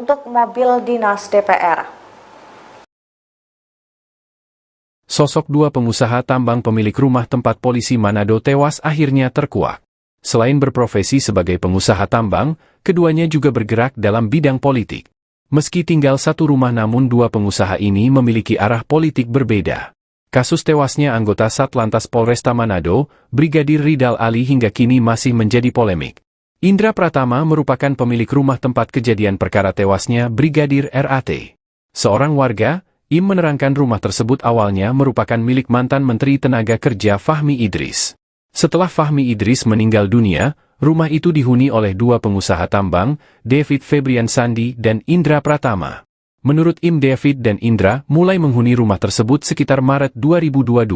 untuk mobil dinas DPR. Sosok dua pengusaha tambang pemilik rumah tempat polisi Manado tewas akhirnya terkuak. Selain berprofesi sebagai pengusaha tambang, keduanya juga bergerak dalam bidang politik. Meski tinggal satu rumah namun dua pengusaha ini memiliki arah politik berbeda. Kasus tewasnya anggota Satlantas Polresta Manado, Brigadir Ridal Ali hingga kini masih menjadi polemik. Indra Pratama merupakan pemilik rumah tempat kejadian perkara tewasnya Brigadir RAT. Seorang warga, Im menerangkan rumah tersebut awalnya merupakan milik mantan Menteri Tenaga Kerja Fahmi Idris. Setelah Fahmi Idris meninggal dunia, rumah itu dihuni oleh dua pengusaha tambang, David Febrian Sandi dan Indra Pratama. Menurut Im, David dan Indra mulai menghuni rumah tersebut sekitar Maret 2022.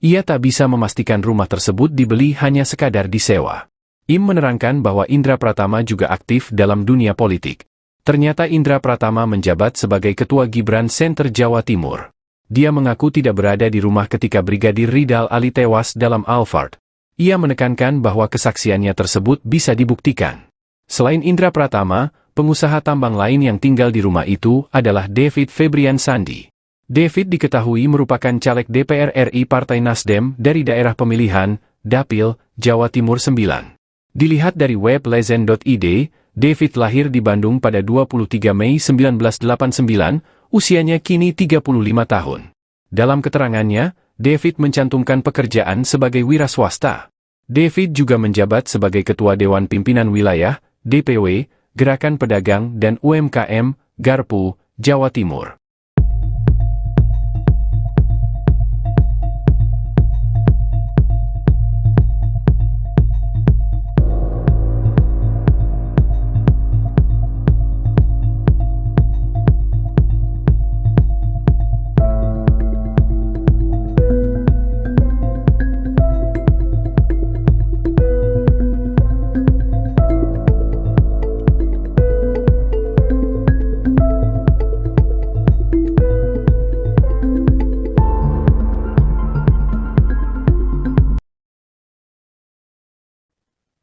Ia tak bisa memastikan rumah tersebut dibeli hanya sekadar disewa. Im menerangkan bahwa Indra Pratama juga aktif dalam dunia politik. Ternyata Indra Pratama menjabat sebagai Ketua Gibran Center Jawa Timur. Dia mengaku tidak berada di rumah ketika Brigadir Ridal Ali tewas dalam Alphard. Ia menekankan bahwa kesaksiannya tersebut bisa dibuktikan. Selain Indra Pratama, pengusaha tambang lain yang tinggal di rumah itu adalah David Febrian Sandi. David diketahui merupakan caleg DPR RI Partai Nasdem dari daerah pemilihan, Dapil, Jawa Timur 9. Dilihat dari web legend.id, David lahir di Bandung pada 23 Mei 1989, usianya kini 35 tahun. Dalam keterangannya, David mencantumkan pekerjaan sebagai wira swasta. David juga menjabat sebagai Ketua Dewan Pimpinan Wilayah, DPW, Gerakan Pedagang dan UMKM, Garpu, Jawa Timur.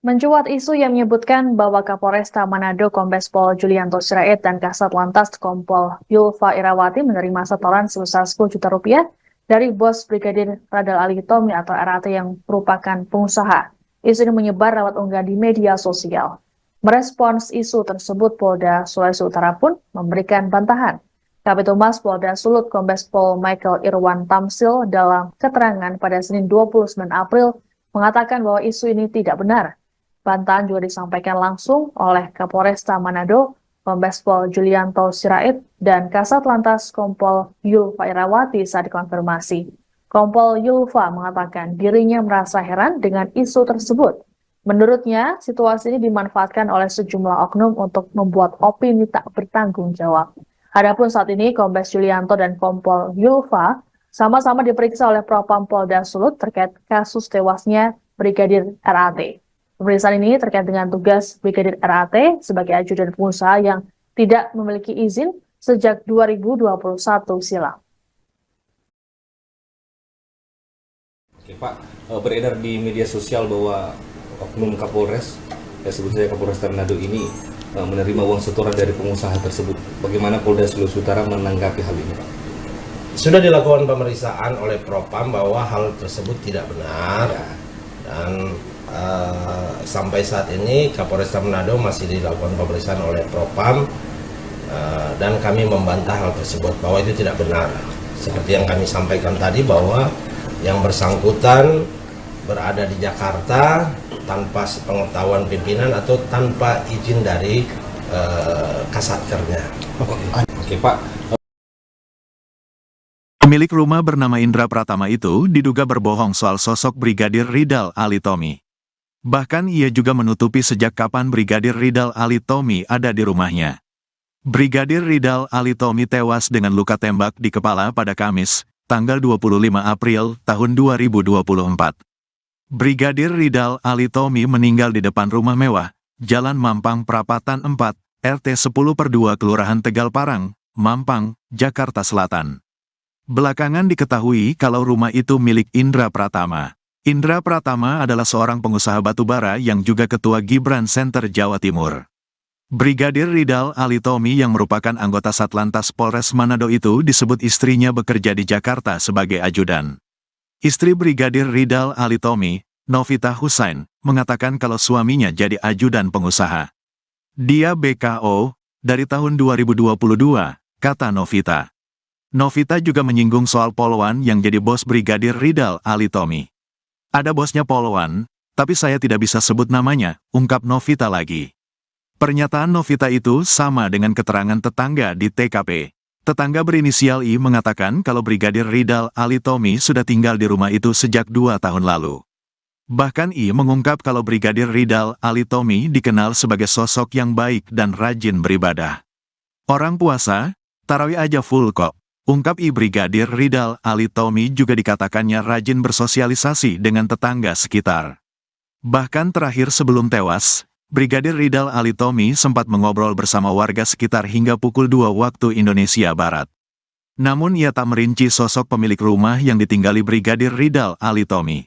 Mencuat isu yang menyebutkan bahwa Kapolresta Manado Kombes Pol Julianto Sirait dan Kasat Lantas Kompol Yulfa Irawati menerima setoran sebesar 10 juta rupiah dari bos Brigadir Ridal Ali Tommy atau RAT yang merupakan pengusaha. Isu ini menyebar lewat unggahan di media sosial. Merespons isu tersebut, Polda Sulawesi Utara pun memberikan bantahan. Kabid Humas Polda Sulut Kombes Pol Michael Irwan Tamsil dalam keterangan pada Senin 29 April mengatakan bahwa isu ini tidak benar. Bantahan juga disampaikan langsung oleh Kapolresta Manado, Kombes Pol Julianto Sirait, dan Kasat Lantas Kompol Yulfa Irawati saat dikonfirmasi. Kompol Yulfa mengatakan dirinya merasa heran dengan isu tersebut. Menurutnya, situasi ini dimanfaatkan oleh sejumlah oknum untuk membuat opini tak bertanggung jawab. Adapun saat ini, Kombes Julianto dan Kompol Yulfa sama-sama diperiksa oleh Propam Polda Sulut terkait kasus tewasnya Brigadir RAT. Pemeriksaan ini terkait dengan tugas Brigadir RAT sebagai ajudan pengusaha yang tidak memiliki izin sejak 2021 silam. Oke, Pak, beredar di media sosial bahwa oknum Kapolres, sebut saja Kapolres Manado ini menerima uang setoran dari pengusaha tersebut. Bagaimana Polda Sulawesi Utara menanggapi hal ini, Pak? Sudah dilakukan pemeriksaan oleh Propam bahwa hal tersebut tidak benar, dan sampai saat ini Kapolresta Manado masih dilakukan pemeriksaan oleh Propam, dan kami membantah hal tersebut bahwa itu tidak benar. Seperti yang kami sampaikan tadi bahwa yang bersangkutan berada di Jakarta tanpa sepengetahuan pimpinan atau tanpa izin dari Kasatkernya. Oke, Pak. Pemilik rumah bernama Indra Pratama itu diduga berbohong soal sosok Brigadir Ridal Ali Tommy. Bahkan ia juga menutupi sejak kapan Brigadir Ridal Ali Tommy ada di rumahnya. Brigadir Ridal Ali Tommy tewas dengan luka tembak di kepala pada Kamis, tanggal 25 April tahun 2024. Brigadir Ridal Ali Tommy meninggal di depan rumah mewah, Jalan Mampang Prapatan 4, RT 10/2 Kelurahan Tegal Parang, Mampang, Jakarta Selatan. Belakangan diketahui kalau rumah itu milik Indra Pratama. Indra Pratama adalah seorang pengusaha batubara yang juga Ketua Gibran Center Jawa Timur. Brigadir Ridal Alitomi yang merupakan anggota Satlantas Polres Manado itu disebut istrinya bekerja di Jakarta sebagai ajudan. Istri Brigadir Ridal Alitomi, Novita Husain, mengatakan kalau suaminya jadi ajudan pengusaha. Dia BKO dari tahun 2022, kata Novita. Novita juga menyinggung soal Polwan yang jadi bos Brigadir Ridal Alitomi. Ada bosnya Polwan, tapi saya tidak bisa sebut namanya, ungkap Novita lagi. Pernyataan Novita itu sama dengan keterangan tetangga di TKP. Tetangga berinisial I mengatakan kalau Brigadir Ridal Alitomi sudah tinggal di rumah itu sejak 2 tahun lalu. Bahkan I mengungkap kalau Brigadir Ridal Alitomi dikenal sebagai sosok yang baik dan rajin beribadah. Orang puasa, tarawih aja full kok, ungkap I. Brigadir Ridal Alitomi juga dikatakannya rajin bersosialisasi dengan tetangga sekitar. Bahkan terakhir sebelum tewas, Brigadir Ridal Alitomi sempat mengobrol bersama warga sekitar hingga pukul 2 waktu Indonesia Barat. Namun ia tak merinci sosok pemilik rumah yang ditinggali Brigadir Ridal Alitomi.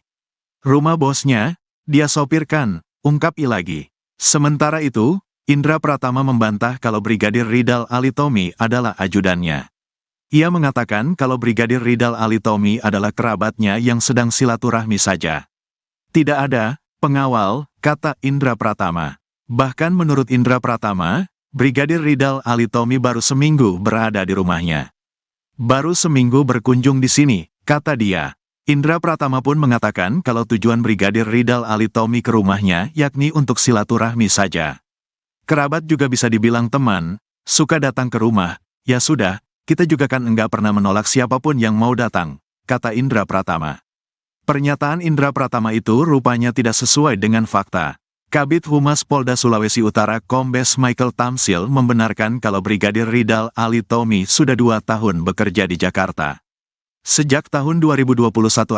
Rumah bosnya, dia sopirkan, ungkap I lagi. Sementara itu, Indra Pratama membantah kalau Brigadir Ridal Alitomi adalah ajudannya. Ia mengatakan kalau Brigadir Ridal Alitomi adalah kerabatnya yang sedang silaturahmi saja. Tidak ada pengawal, kata Indra Pratama. Bahkan menurut Indra Pratama, Brigadir Ridal Alitomi baru seminggu berada di rumahnya. Baru seminggu berkunjung di sini, kata dia. Indra Pratama pun mengatakan kalau tujuan Brigadir Ridal Alitomi ke rumahnya yakni untuk silaturahmi saja. Kerabat juga bisa dibilang teman, suka datang ke rumah, ya sudah, kita juga kan enggak pernah menolak siapapun yang mau datang, kata Indra Pratama. Pernyataan Indra Pratama itu rupanya tidak sesuai dengan fakta. Kabid Humas Polda Sulawesi Utara Kombes Michael Tamsil membenarkan kalau Brigadir Ridal Alitomi sudah 2 tahun bekerja di Jakarta. Sejak tahun 2021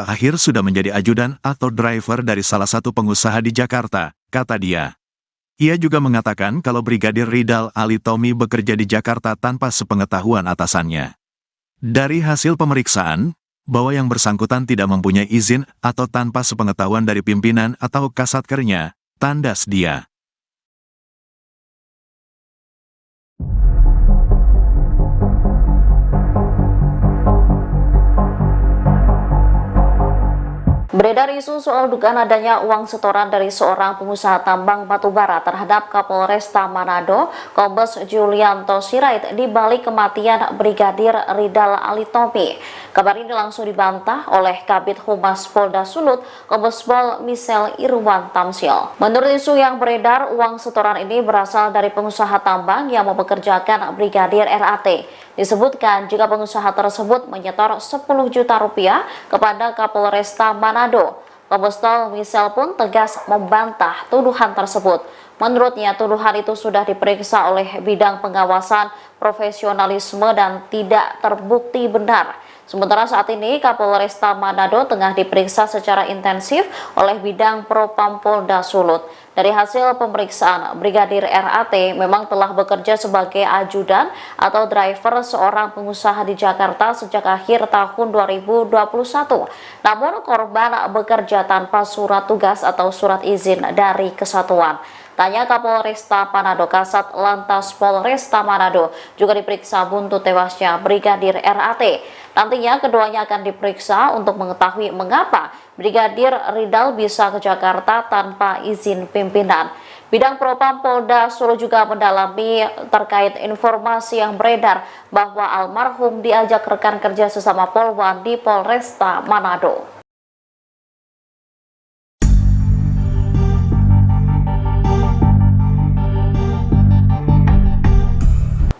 akhir sudah menjadi ajudan atau driver dari salah satu pengusaha di Jakarta, kata dia. Ia juga mengatakan kalau Brigadir Ridal Alitomi bekerja di Jakarta tanpa sepengetahuan atasannya. Dari hasil pemeriksaan, bahwa yang bersangkutan tidak mempunyai izin atau tanpa sepengetahuan dari pimpinan atau kasatkernya, tandas dia. Beredar isu soal dugaan adanya uang setoran dari seorang pengusaha tambang batubara terhadap Kapolresta Manado, Kombes Julianto Sirait, di balik kematian Brigadir Ridal Alitomi. Kabar ini langsung dibantah oleh Kabid Humas Polda Sulut, Kombes Pol Michel Irwan Tamsil. Menurut isu yang beredar, uang setoran ini berasal dari pengusaha tambang yang mempekerjakan Brigadir RAT. Disebutkan jika pengusaha tersebut menyetor 10 juta rupiah kepada Kapolresta Manado. Kombes Pol Michel pun tegas membantah tuduhan tersebut. Menurutnya tuduhan itu sudah diperiksa oleh bidang pengawasan profesionalisme dan tidak terbukti benar. Sementara saat ini Kapolresta Manado tengah diperiksa secara intensif oleh bidang Propam Polda Sulut. Dari hasil pemeriksaan, Brigadir RAT memang telah bekerja sebagai ajudan atau driver seorang pengusaha di Jakarta sejak akhir tahun 2021. Namun korban bekerja tanpa surat tugas atau surat izin dari kesatuan. Tanya Kapolresta Manado, Kasat Lantas Polresta Manado juga diperiksa buntu tewasnya Brigadir RAT. Nantinya keduanya akan diperiksa untuk mengetahui mengapa Brigadir Ridal bisa ke Jakarta tanpa izin pimpinan. Bidang Propam Polda Sulut juga mendalami terkait informasi yang beredar bahwa almarhum diajak rekan kerja sesama Polwan di Polresta Manado.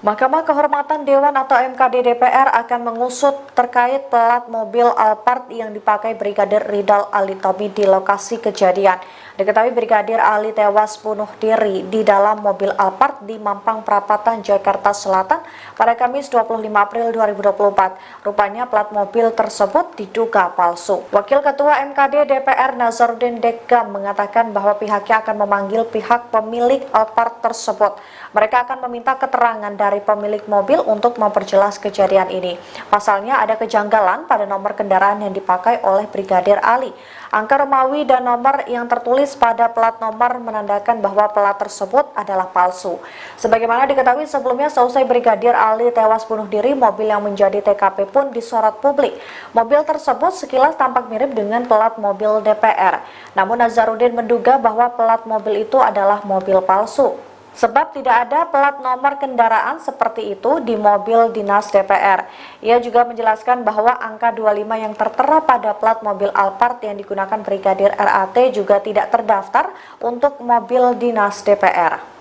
Mahkamah Kehormatan Dewan atau MKD DPR akan mengusut terkait plat mobil Alphard yang dipakai Brigadir Ridal Alitomi di lokasi kejadian. Diketahui Brigadir Ali tewas bunuh diri di dalam mobil Alphard di Mampang Perapatan, Jakarta Selatan pada Kamis 25 April 2024. Rupanya plat mobil tersebut diduga palsu. Wakil Ketua MKD DPR Nazarudin Dekam mengatakan bahwa pihaknya akan memanggil pihak pemilik Alphard tersebut. Mereka akan meminta keterangan dari dari pemilik mobil untuk memperjelas kejadian ini. Pasalnya ada kejanggalan pada nomor kendaraan yang dipakai oleh Brigadir Ali. Angka Romawi dan nomor yang tertulis pada plat nomor menandakan bahwa plat tersebut adalah palsu. Sebagaimana diketahui sebelumnya, seusai Brigadir Ali tewas bunuh diri, mobil yang menjadi TKP pun disorot publik. Mobil tersebut sekilas tampak mirip dengan plat mobil DPR. Namun Nazarudin menduga bahwa plat mobil itu adalah mobil palsu. Sebab tidak ada plat nomor kendaraan seperti itu di mobil dinas DPR. Ia juga menjelaskan bahwa angka 25 yang tertera pada plat mobil Alphard yang digunakan Brigadir RAT juga tidak terdaftar untuk mobil dinas DPR.